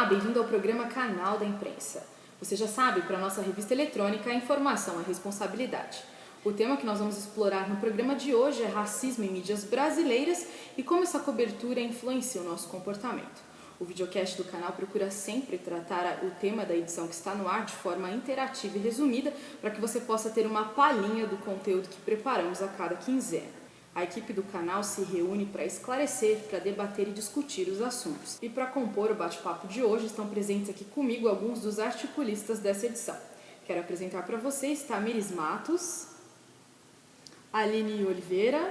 Olá, bem-vindo ao programa Canal da Imprensa. Você já sabe, para a nossa revista eletrônica, a informação é responsabilidade. O tema que nós vamos explorar no programa de hoje é racismo em mídias brasileiras e como essa cobertura influencia o nosso comportamento. O videocast do canal procura sempre tratar o tema da edição que está no ar de forma interativa e resumida para que você possa ter uma palhinha do conteúdo que preparamos a cada quinzena. A equipe do canal se reúne para esclarecer, para debater e discutir os assuntos. E para compor o bate-papo de hoje estão presentes aqui comigo alguns dos articulistas dessa edição. Quero apresentar para vocês Tamires Matos, Aline Oliveira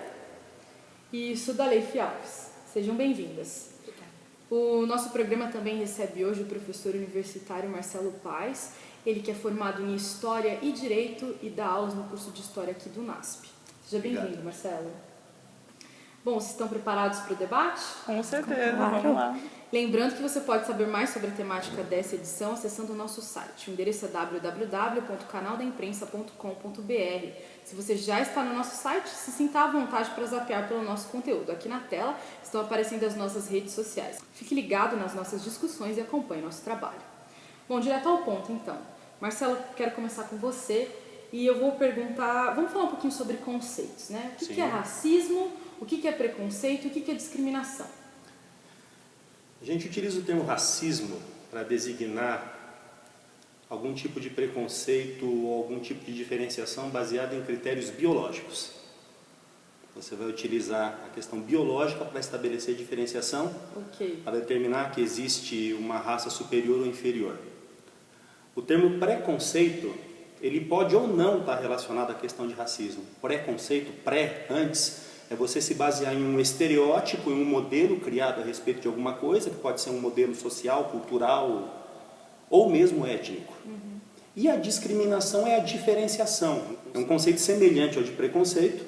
e Sudaleife Alves. Sejam bem-vindas. Obrigada. O nosso programa também recebe hoje o professor universitário Marcelo Paes, ele que é formado em História e Direito e dá aulas no curso de História aqui do NASP. Seja bem-vindo, Marcelo. Bom, vocês estão preparados para o debate? Com certeza, vamos lá. Lembrando que você pode saber mais sobre a temática dessa edição acessando o nosso site. O endereço é www.canaldaimprensa.com.br. Se você já está no nosso site, se sinta à vontade para zapear pelo nosso conteúdo. Aqui na tela estão aparecendo as nossas redes sociais. Fique ligado nas nossas discussões e acompanhe nosso trabalho. Bom, direto ao ponto então. Marcelo, quero começar com você e eu vou perguntar, vamos falar um pouquinho sobre conceitos, né? O que é racismo, o que é preconceito e o que é discriminação? A gente utiliza o termo racismo para designar algum tipo de preconceito ou algum tipo de diferenciação baseado em critérios biológicos. Você vai utilizar a questão biológica para estabelecer diferenciação, para determinar que existe uma raça superior ou inferior. O termo preconceito, ele pode ou não estar relacionado à questão de racismo. Preconceito, antes, é você se basear em um estereótipo, em um modelo criado a respeito de alguma coisa, que pode ser um modelo social, cultural ou mesmo étnico. E a discriminação é a diferenciação. É um conceito semelhante ao de preconceito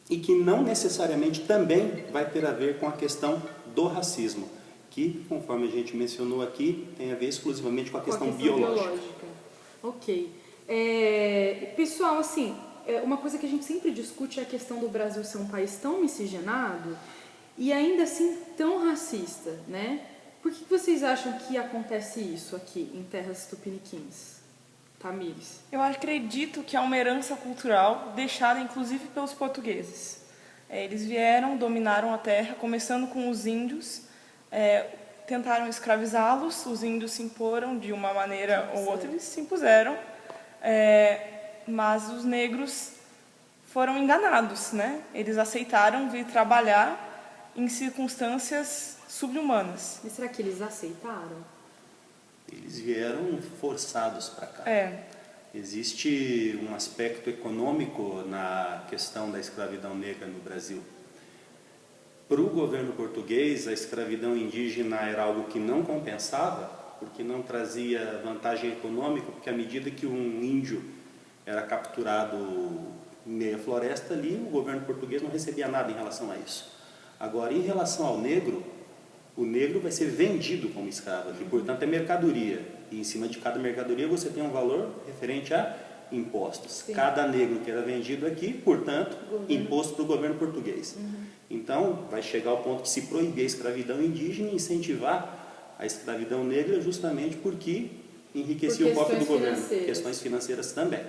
e que não necessariamente também vai ter a ver com a questão do racismo, que, conforme a gente mencionou aqui, tem a ver exclusivamente com a questão biológica. Ok. Pessoal, assim, uma coisa que a gente sempre discute é a questão do Brasil ser um país tão miscigenado e ainda assim tão racista, né? Por que vocês acham que acontece isso aqui em terras tupiniquins? Tamires? Eu acredito que é uma herança cultural deixada inclusive pelos portugueses. Eles vieram, dominaram a terra, começando com os índios, tentaram escravizá-los, os índios se imporam de uma maneira ou outra, eles se impuseram, mas os negros foram enganados, né? Eles aceitaram vir trabalhar em circunstâncias subhumanas. Mas será que eles aceitaram? Eles vieram forçados para cá. Existe um aspecto econômico na questão da escravidão negra no Brasil. Para o governo português, a escravidão indígena era algo que não compensava, porque não trazia vantagem econômica, porque à medida que um índio era capturado em meia floresta ali, o governo português não recebia nada em relação a isso. Agora, em relação ao negro, o negro vai ser vendido como escravo aqui, portanto é mercadoria. E em cima de cada mercadoria você tem um valor referente a impostos. Sim. Cada negro que era vendido aqui, portanto, imposto para o governo português. Então, vai chegar ao ponto de se proibir a escravidão indígena e incentivar a escravidão negra justamente porque enriquecia o cofre do governo. Questões financeiras também.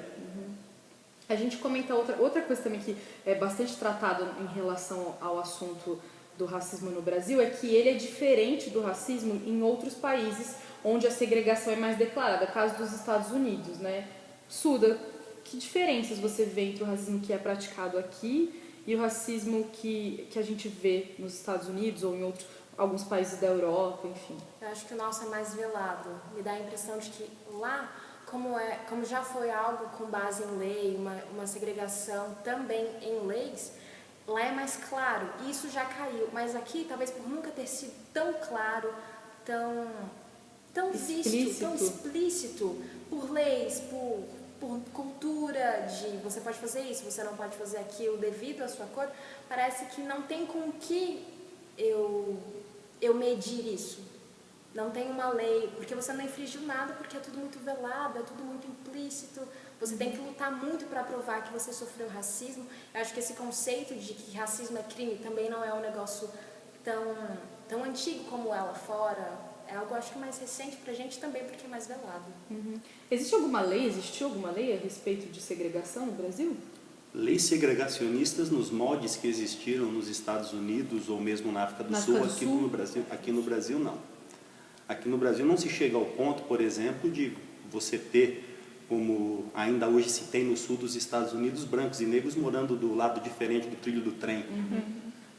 A gente comenta outra coisa também que é bastante tratado em relação ao assunto do racismo no Brasil, é que ele é diferente do racismo em outros países onde a segregação é mais declarada. Caso dos Estados Unidos, né? Suda, que diferenças você vê entre o racismo que é praticado aqui e o racismo que a gente vê nos Estados Unidos ou em alguns países da Europa, enfim? Eu acho que o nosso é mais velado. Me dá a impressão de que lá, como já foi algo com base em lei, uma segregação também em leis, lá é mais claro, e isso já caiu. Mas aqui, talvez por nunca ter sido tão claro, tão visto, tão explícito, por leis, por cultura de você pode fazer isso, você não pode fazer aquilo devido à sua cor, parece que não tem com que eu medir isso. Não tem uma lei, porque você não infringiu nada, porque é tudo muito velado, é tudo muito implícito. Você tem que lutar muito para provar que você sofreu racismo. Eu acho que esse conceito de que racismo é crime também não é um negócio tão antigo como é lá fora. É algo, acho que mais recente pra gente também, porque é mais velado. Existiu alguma lei a respeito de segregação no Brasil? Leis segregacionistas nos moldes que existiram nos Estados Unidos ou mesmo na África do Sul, aqui no Brasil não. Aqui no Brasil não se chega ao ponto, por exemplo, de você ter, como ainda hoje se tem no sul dos Estados Unidos, brancos e negros morando do lado diferente do trilho do trem.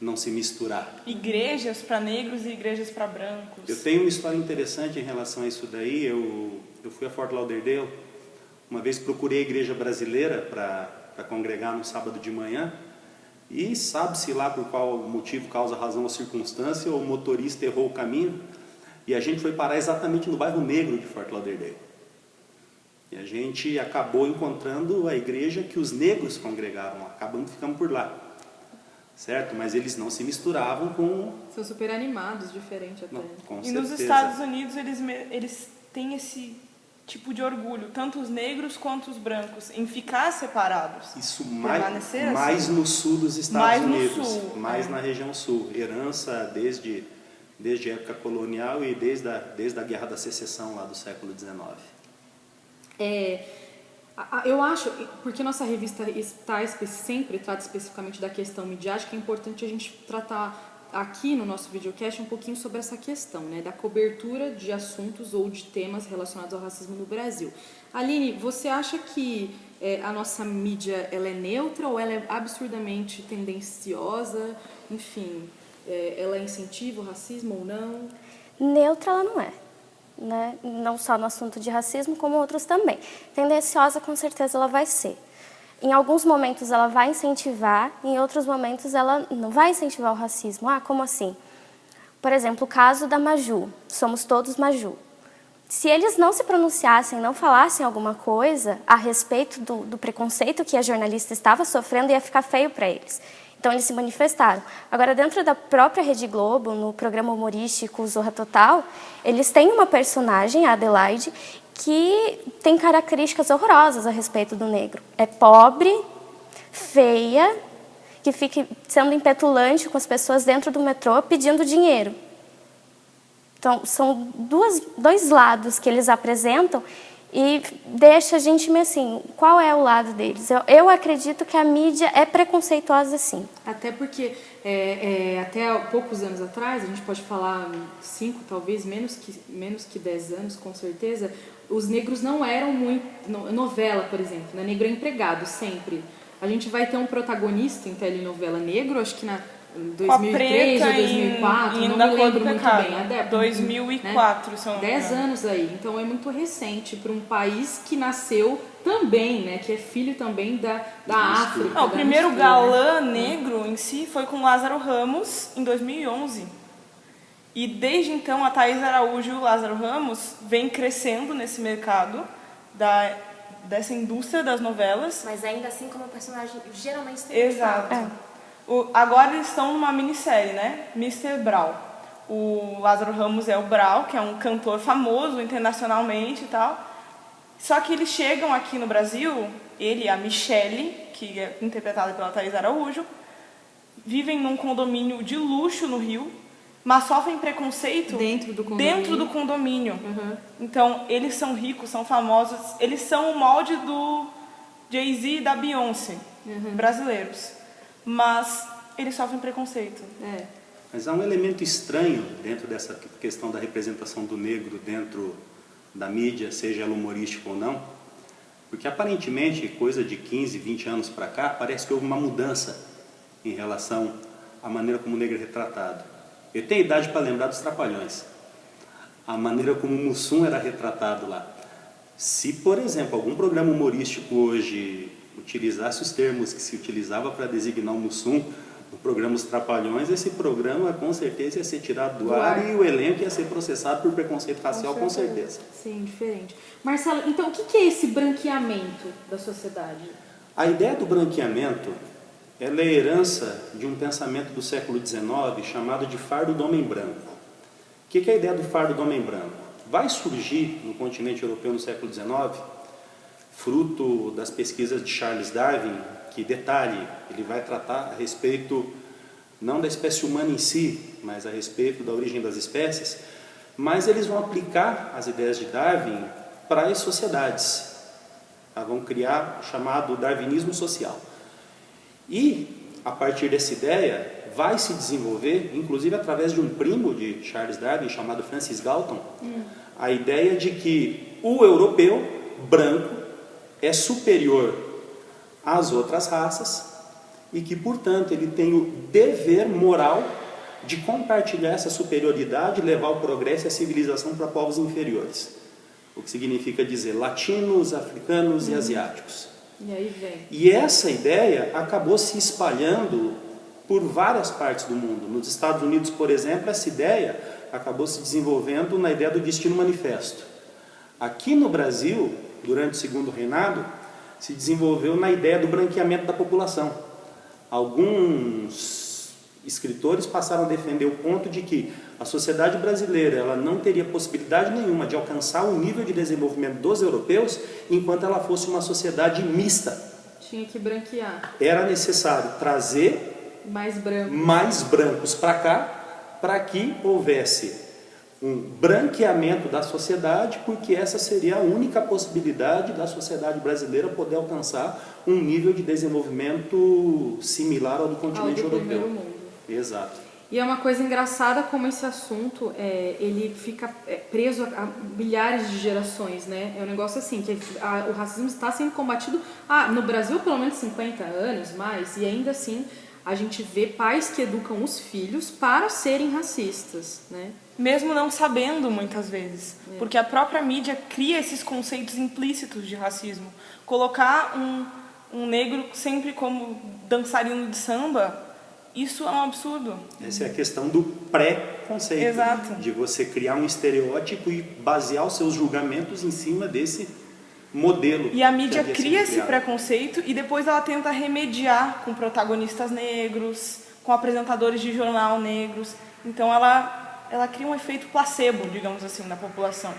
Não se misturar. Igrejas para negros e igrejas para brancos. Eu tenho uma história interessante em relação a isso daí. Eu fui a Fort Lauderdale, uma vez procurei a igreja brasileira para congregar no sábado de manhã, e sabe-se lá por qual motivo, causa, razão ou circunstância, o motorista errou o caminho, e a gente foi parar exatamente no bairro negro de Fort Lauderdale. E a gente acabou encontrando a igreja que os negros congregavam, acabamos ficando por lá. Certo? Mas eles não se misturavam com... São super animados, diferente até. Não, com E certeza. nos Estados Unidos eles têm esse tipo de orgulho, tanto os negros quanto os brancos, em ficar separados. Isso permanecer mais assim. No sul dos Estados Mais no Unidos, sul, mais na região sul. Herança desde a época colonial e desde a Guerra da Secessão lá do século XIX. Eu acho, porque nossa revista sempre trata especificamente da questão midiática, é importante a gente tratar aqui no nosso videocast um pouquinho sobre essa questão, né, da cobertura de assuntos ou de temas relacionados ao racismo no Brasil. Aline, você acha que a nossa mídia ela é neutra ou ela é absurdamente tendenciosa? Enfim, ela incentiva o racismo ou não? Neutra ela não é. Né? Não só no assunto de racismo, como outros também. Tendenciosa, com certeza, ela vai ser. Em alguns momentos ela vai incentivar, em outros momentos ela não vai incentivar o racismo. Ah, como assim? Por exemplo, o caso da Maju. Somos todos Maju. Se eles não se pronunciassem, não falassem alguma coisa a respeito do preconceito que a jornalista estava sofrendo, ia ficar feio para eles. Então, eles se manifestaram. Agora, dentro da própria Rede Globo, no programa humorístico Zorra Total, eles têm uma personagem, a Adelaide, que tem características horrorosas a respeito do negro. É pobre, feia, que fica sendo impetulante com as pessoas dentro do metrô pedindo dinheiro. Então, são dois lados que eles apresentam e deixa a gente meio assim, qual é o lado deles? Eu acredito que a mídia é preconceituosa, sim. Até porque, até poucos anos atrás, a gente pode falar 5, talvez, menos que 10 anos, com certeza, os negros não eram muito... Novela, por exemplo, né? Negro é empregado, sempre. A gente vai ter um protagonista em telenovela negro, acho que na 2003 ou 2004, não me lembro muito bem. 2004, são 10 anos aí, então é muito recente para um país que nasceu também, né, que é filho também da África. Não, o primeiro galã negro em si foi com Lázaro Ramos em 2011. E desde então a Thaís Araújo e o Lázaro Ramos vêm crescendo nesse mercado dessa indústria das novelas. Mas ainda assim como personagem geralmente tem. Exato. Agora eles estão numa minissérie, né? Mr. Brau. O Lázaro Ramos é o Brau, que é um cantor famoso internacionalmente e tal. Só que eles chegam aqui no Brasil, ele e a Michelle, que é interpretada pela Thaís Araújo, vivem num condomínio de luxo no Rio, mas sofrem preconceito dentro do condomínio. Uhum. Então, eles são ricos, são famosos, eles são o molde do Jay-Z e da Beyoncé, brasileiros. Mas eles sofrem preconceito. Mas há um elemento estranho dentro dessa questão da representação do negro dentro da mídia, seja ela humorística ou não, porque aparentemente, coisa de 15, 20 anos para cá, parece que houve uma mudança em relação à maneira como o negro é retratado. Eu tenho idade para lembrar dos Trapalhões, a maneira como o Mussum era retratado lá. Se, por exemplo, algum programa humorístico hoje utilizasse os termos que se utilizava para designar o Mussum no programa Os Trapalhões, esse programa com certeza ia ser tirado do ar e o elenco ia ser processado por preconceito racial, com certeza. Sim, diferente. Marcelo, então o que é esse branqueamento da sociedade? A ideia do branqueamento ela é herança de um pensamento do século XIX chamado de fardo do homem branco. O que é a ideia do fardo do homem branco? Vai surgir no continente europeu no século XIX, fruto das pesquisas de Charles Darwin, que, detalhe, ele vai tratar a respeito, não da espécie humana em si, mas a respeito da origem das espécies, mas eles vão aplicar as ideias de Darwin para as sociedades. Vão criar o chamado darwinismo social. E, a partir dessa ideia, vai se desenvolver, inclusive através de um primo de Charles Darwin, chamado Francis Galton, a ideia de que o europeu branco é superior às outras raças e que, portanto, ele tem o dever moral de compartilhar essa superioridade e levar o progresso e a civilização para povos inferiores. O que significa dizer latinos, africanos e asiáticos. E aí vem. E essa ideia acabou se espalhando por várias partes do mundo. Nos Estados Unidos, por exemplo, essa ideia acabou se desenvolvendo na ideia do Destino Manifesto. Aqui no Brasil, durante o Segundo Reinado, se desenvolveu na ideia do branqueamento da população. Alguns escritores passaram a defender o ponto de que a sociedade brasileira ela não teria possibilidade nenhuma de alcançar o nível de desenvolvimento dos europeus enquanto ela fosse uma sociedade mista. Tinha que branquear. Era necessário trazer mais brancos para cá, para que houvesse um branqueamento da sociedade, porque essa seria a única possibilidade da sociedade brasileira poder alcançar um nível de desenvolvimento similar ao do continente europeu. Primeiro mundo. Exato. E é uma coisa engraçada como esse assunto, ele fica preso a milhares de gerações, né? É um negócio assim, que o racismo está sendo combatido no Brasil há pelo menos 50 anos, mais, e ainda assim a gente vê pais que educam os filhos para serem racistas, né? Mesmo não sabendo, muitas vezes. Porque a própria mídia cria esses conceitos implícitos de racismo. Colocar um negro sempre como dançarino de samba, isso é um absurdo. Essa é a questão do pré-conceito. Exato. De você criar um estereótipo e basear os seus julgamentos em cima desse modelo. E a mídia cria esse preconceito e depois ela tenta remediar com protagonistas negros, com apresentadores de jornal negros. Então ela cria um efeito placebo, digamos assim, na população.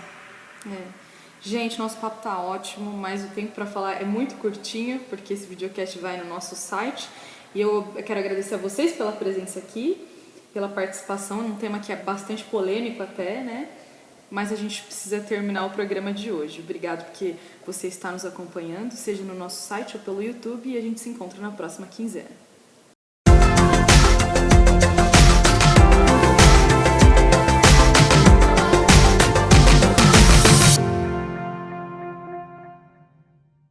Gente, nosso papo tá ótimo, mas o tempo para falar é muito curtinho, porque esse videocast vai no nosso site. E eu quero agradecer a vocês pela presença aqui, pela participação, num tema que é bastante polêmico até, né? Mas a gente precisa terminar o programa de hoje. Obrigado porque você está nos acompanhando, seja no nosso site ou pelo YouTube, e a gente se encontra na próxima quinzena.